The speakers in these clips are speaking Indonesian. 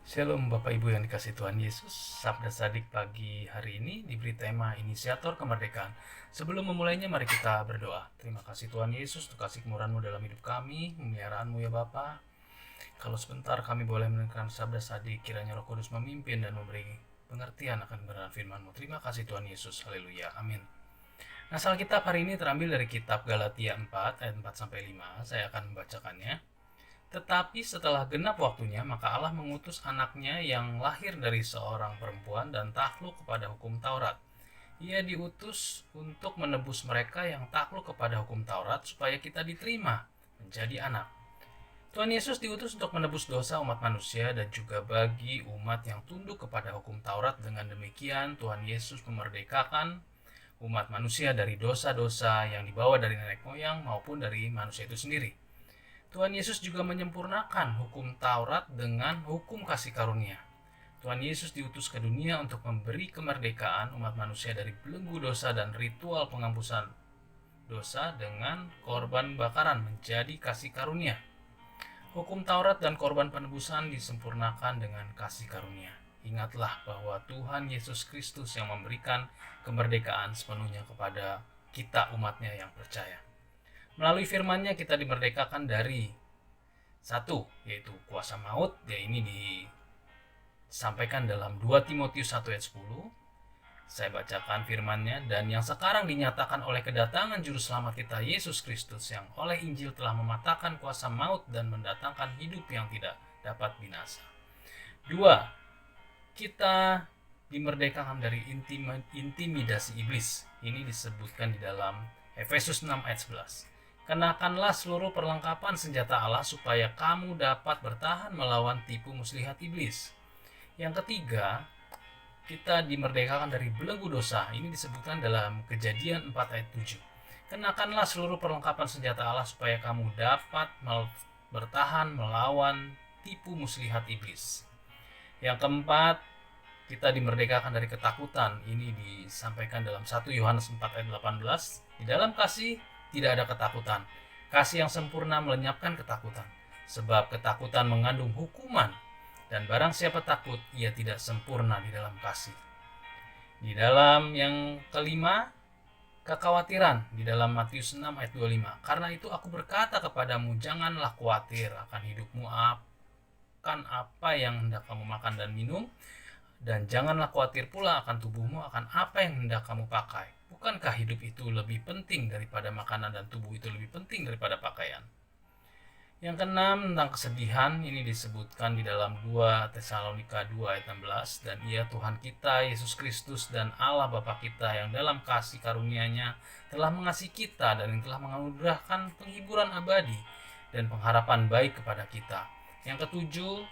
Shalom Bapak Ibu yang dikasihi Tuhan Yesus. Sabda Sadik pagi hari ini diberi tema Inisiator Kemerdekaan. Sebelum memulainya mari kita berdoa. Terima kasih Tuhan Yesus untuk kasih kemurahan-Mu dalam hidup kami, pemeliharaan-Mu ya Bapa. Kalau sebentar kami boleh mendengarkan Sabda Sadik, kiranya Roh Kudus memimpin dan memberi pengertian akan kebenaran firman-Mu. Terima kasih Tuhan Yesus. Haleluya. Amin. Nah, Alkitab hari ini terambil dari kitab Galatia 4 ayat 4-5. Saya akan membacakannya. Tetapi setelah genap waktunya, maka Allah mengutus anaknya yang lahir dari seorang perempuan dan takluk kepada hukum Taurat. Ia diutus untuk menebus mereka yang takluk kepada hukum Taurat supaya kita diterima menjadi anak. Tuhan Yesus diutus untuk menebus dosa umat manusia dan juga bagi umat yang tunduk kepada hukum Taurat. Dengan demikian, Tuhan Yesus memerdekakan umat manusia dari dosa-dosa yang dibawa dari nenek moyang maupun dari manusia itu sendiri. Tuhan Yesus juga menyempurnakan hukum Taurat dengan hukum kasih karunia. Tuhan Yesus diutus ke dunia untuk memberi kemerdekaan umat manusia dari belenggu dosa dan ritual penghapusan dosa dengan korban bakaran menjadi kasih karunia. Hukum Taurat dan korban penebusan disempurnakan dengan kasih karunia. Ingatlah bahwa Tuhan Yesus Kristus yang memberikan kemerdekaan sepenuhnya kepada kita umatnya yang percaya. Melalui firman-Nya kita dimerdekakan dari satu, yaitu kuasa maut. Ya, ini disampaikan dalam 2 Timotius 1 ayat 10. Saya bacakan firman-Nya. Dan yang sekarang dinyatakan oleh kedatangan juru selamat kita Yesus Kristus, yang oleh Injil telah mematahkan kuasa maut dan mendatangkan hidup yang tidak dapat binasa. 2. Kita dimerdekakan dari intimidasi iblis. Ini disebutkan di dalam Efesus 6 ayat 11. Kenakanlah seluruh perlengkapan senjata Allah supaya kamu dapat bertahan melawan tipu muslihat iblis. Yang ketiga, kita dimerdekakan dari belenggu dosa. Ini disebutkan dalam Kejadian 4 ayat 7. Kenakanlah seluruh perlengkapan senjata Allah supaya kamu dapat bertahan melawan tipu muslihat iblis. Yang keempat, kita dimerdekakan dari ketakutan. Ini disampaikan dalam 1 Yohanes 4 ayat 18. Di dalam kasih tidak ada ketakutan. Kasih yang sempurna melenyapkan ketakutan. Sebab ketakutan mengandung hukuman. Dan barang siapa takut, ia tidak sempurna di dalam kasih. Di dalam yang kelima, kekhawatiran. Di dalam Matius 6 ayat 25. Karena itu aku berkata kepadamu, janganlah khawatir akan hidupmu, akan apa yang hendak kamu makan dan minum. Dan janganlah khawatir pula akan tubuhmu, akan apa yang hendak kamu pakai. Bukankah hidup itu lebih penting daripada makanan dan tubuh itu lebih penting daripada pakaian? Yang keenam, tentang kesedihan. Ini disebutkan di dalam 2 Tesalonika 2 ayat 16. Dan ia Tuhan kita Yesus Kristus dan Allah Bapa kita yang dalam kasih karunia-Nya telah mengasihi kita dan yang telah menganugerahkan penghiburan abadi dan pengharapan baik kepada kita. Yang ketujuh,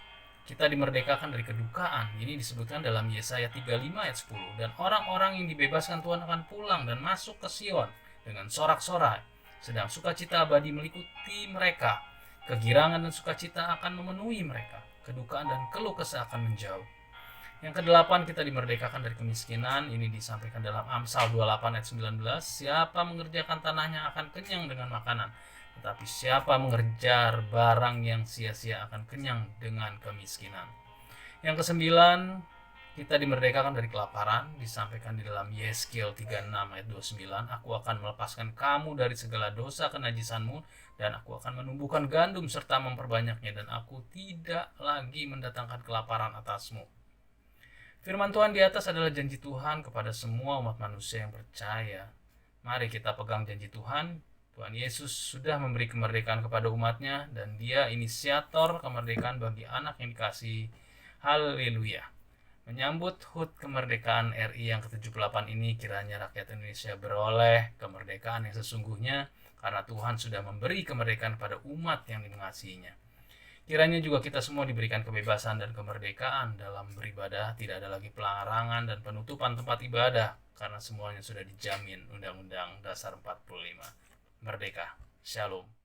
kita dimerdekakan dari kedukaan. Ini disebutkan dalam Yesaya 35 ayat 10. Dan orang-orang yang dibebaskan Tuhan akan pulang dan masuk ke Sion dengan sorak-sorai. Sedang sukacita abadi meliputi mereka. Kegirangan dan sukacita akan memenuhi mereka. Kedukaan dan keluh kesah akan menjauh. Yang kedelapan, kita dimerdekakan dari kemiskinan. Ini disampaikan dalam Amsal 28 ayat 19. Siapa mengerjakan tanahnya akan kenyang dengan makanan. Tetapi siapa mengejar barang yang sia-sia akan kenyang dengan kemiskinan. Yang kesembilan, kita dimerdekakan dari kelaparan. Disampaikan di dalam Yeskiel 36 ayat 29. Aku akan melepaskan kamu dari segala dosa kenajisanmu, dan aku akan menumbuhkan gandum serta memperbanyaknya, dan aku tidak lagi mendatangkan kelaparan atasmu. Firman Tuhan di atas adalah janji Tuhan kepada semua umat manusia yang percaya. Mari kita pegang janji Tuhan. Tuhan Yesus sudah memberi kemerdekaan kepada umatnya, dan Dia inisiator kemerdekaan bagi anak yang dikasihi. Haleluya. Menyambut HUT kemerdekaan RI yang ke-78 ini, kiranya rakyat Indonesia beroleh kemerdekaan yang sesungguhnya, karena Tuhan sudah memberi kemerdekaan kepada umat yang mengasihinya. Kiranya juga kita semua diberikan kebebasan dan kemerdekaan dalam beribadah. Tidak ada lagi pelarangan dan penutupan tempat ibadah, karena semuanya sudah dijamin Undang-Undang Dasar 45. Merdeka. Shalom.